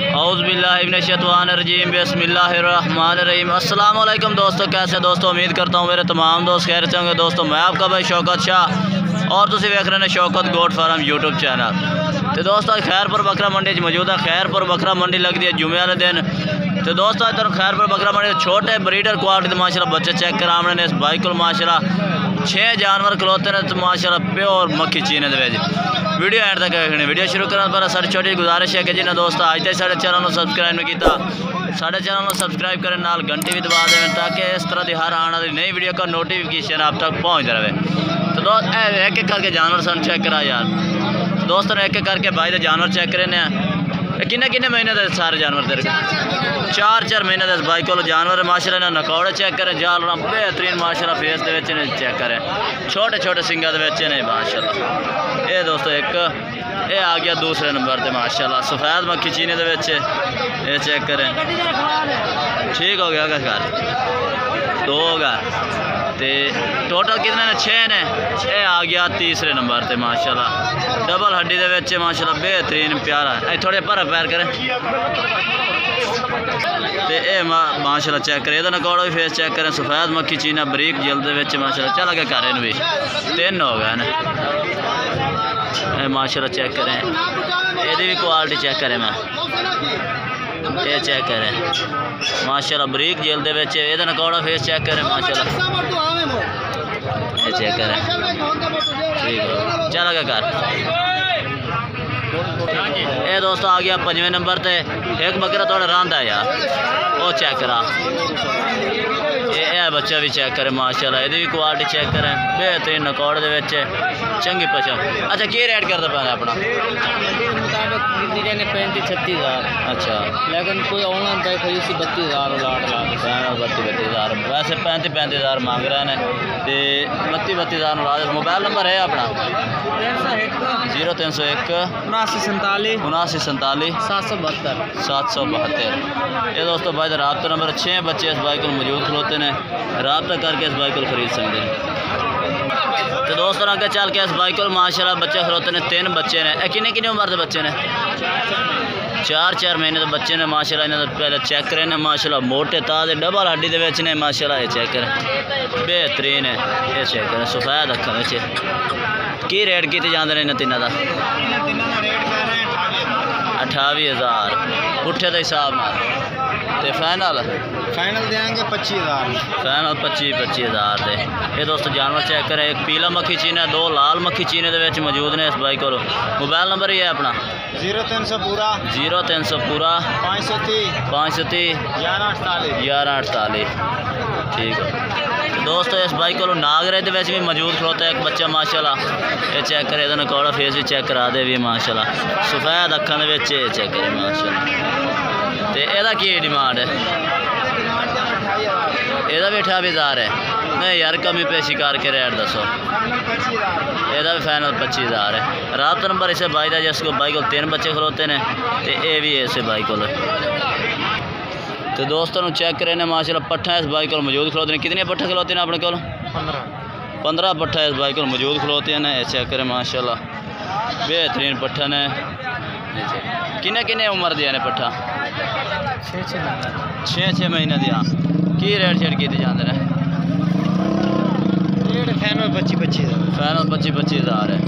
औज़ुबिल्लाहिमिनश्शैतानिर्रजीम बिस्मिल्लाहिर्रहमानिर्रहीम। अस्सलाम वालेकुम दोस्तों, कैसे दोस्तों? उम्मीद करता हूँ मेरे तमाम दोस्त खैर से होंगे। दोस्तों मैं आपका भाई शौकत शाह और तुसी वेख रहे हैं Shaukat goat farm YouTube channel. तो दोस्तों खैरपुर बकरा मंडी मौजूद है। खैरपुर बकरा मंडी लगती है जुमे वाले दिन। तो दोस्तों इधर खैरपुर बकरा मंडी छोटे ब्रीडर क्वालिटी माशाल्लाह बच्चे चेक कराने ने इस बाइक को माशाल्लाह 6 जानवर खलोते हैं। तो माशाल्लाह प्योर मक्खी चीने दे वीडियो एंड तक देखने। वीडियो शुरू करने पर सारी छोटी गुजारिश है कि जिन्हें दोस्तों आज तक साढ़े चैनल को सब्सक्राइब नहीं किया साढ़े चैनल को सब्सक्राइब करें, नाल घंटी भी दबा दें ताकि इस तरह की हर आने वाली नई वीडियो का नोटिफिकेशन आप तक पहुँच रहे। तो दोस्त एक एक करके जानवर सन चेक करा यार। दोस्तों ने एक एक करके भाई के जानवर चेक करे ने किन्ने किन्ने महीने के सारे जानवर तेरे 4 महीने के भाई को जानवर माशाल्लाह ने नकौड़े चेक करें जाल बेहतरीन माशाल्लाह फेस के चेक करें छोटे छोटे सिंगा ने माशाल्लाह। ये दोस्तों एक ये आ गया दूसरे नंबर पे माशाल्लाह सफ़ेद मक्खी चीने के ये चेक करें। ठीक हो गया घर 2 होगा तो टोटल कितने ने 6 ने। ये आ गया तीसरे नंबर पे माशाल्लाह डबल हड्डी के माशाल्लाह बेहतरीन प्यारा है। थोड़े पर पैर करें तो ये माशाल्लाह चेक करें इधर नकौड़ा भी फेस चेक करें सफ़ेद मक्खी चीना बरीक जल्द माशाल्लाह चला गया घर भी 3 हो गए ना। माशाल्लाह चेक करें ये भी क्वालिटी चेक करें मैं ये चेक करें माशाल्लाह बरीक जल्द ये नकौड़ा फेस चेक करें माशाल्लाह ये चेक करें। ठीक है चला गया घर। ये दोस्तों आ गया 5वें नंबर पे एक बकरा थोड़ा रांध है यार वो चेक करा। ये बच्चा भी चेक करें माशाल्लाह ये भी क्वालिटी चेक करें बेहतरीन नकौड़ के चंगी पछा। अच्छा की रेट करते पे अपना 35-36 हज़ार। अच्छा लेकिन कोई ऑनलाइन पे खरीद 32,000 32,000 वैसे 35 हज़ार मांग रहे हैं तो 32 हज़ार। मोबाइल नंबर है अपना 0301 7947 772। ये दोस्तों भाई रबता नंबर 6 बच्चे इस बाइक को मौजूद खलोते हैं रबता करके इस बाइक को खरीद सकते हैं। तो दोस्तों आगे चल के इस बाइक को माशाल्लाह बच्चे खलोते हैं 3 बच्चे ने किन्ने किन्ने उम्र के बच्चे ने 4 महीने के बच्चे ने माशाल्लाह इन्हें पहले चेक करें माशाल्लाह मोटे ताजे डबल हड्डी के ने माशाल्लाह ये चेक करें बेहतरीन है। ये चेक करें सफ़ेद अखा की रेट किए जाते हैं इन्हें तीनों का 28,000 पुट्ठे के हिसाब न तो फाइनल देंगे 25,000 फाइनल 25,000 दे। ये दोस्तों जानवर चेक करें एक पीला मक्खी चीना 2 लाल मक्खी चीने के मौजूद ने इस बाइक को। मोबाइल नंबर ही है अपना 0300 पूरा 530 1148। ठीक है दोस्तों इस बाइक को नागरे के भी मौजूद खलोता है एक बच्चा माशाल्लाह ये चेक करे इधर नकौड़ा फेस भी चेक करा दे भी माशाल्लाह सफ़ेद अखा के चेक करे माशाल्लाह। तो यदा की डिमांड है यदा भी 28,000 है। नहीं यार कमी पेशी करके रेट दसो यदा भी फाइनल 25,000 है। रबता नंबर इसे बाइक का जिसको बाइक को 3 बच्चे खलोते हैं तो ये भी है इसे बाइक को। तो दोस्तों चेक करें माशाल्लाह पट्ठा इस बाइक को मौजूद खलोते हैं। कितने पट्ठे खलोते हैं अपने को 15 पट्ठा इस बाइक को मौजूद खलोते हैं। ये चेक करें माशाल्लाह बेहतरीन पट्ठा ने किन्ने किन्ने उम्र दिया ने पट्ठा 6 महीने दिया। की रेट शेट किए जाते हैं फाइनल 25,000 है।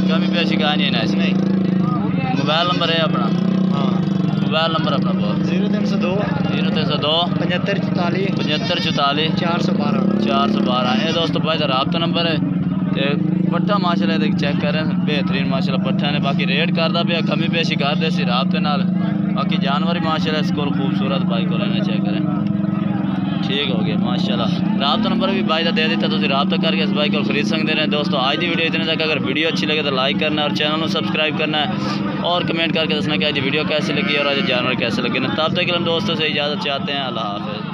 कमी पेशी का नहीं है नहीं। मोबाइल नंबर है अपना मोबाइल नंबर अपना बोल 0302 7544 412। ये दोस्तों भाई रबता नंबर है पट्ठा माशाल्लाह चेक करें बेहतरीन माशाल्लाह पट्ठा ने बाकी रेट करता पे कमी पेशी कर दे रबते नाल बाकी जानवर ही माशाल्लाह इसको खूबसूरत बाइक को लेना चेक करें। ठीक हो गया माशाल्लाह रबता नंबर भी बाइक का दे दिता तो रबता करके इस बाइक को खरीद सकते हैं। दोस्तों आज की वीडियो इतने तक अगर वीडियो अच्छी लगे तो लाइक करना और चैनल को सब्सक्राइब करना है और कमेंट करके दसना कि आज वीडियो कैसे लगी और आज जानवर कैसे लगे। तब तक हम दोस्तों से इजाज़त चाहते हैं। अल्लाह हाफ़िज़।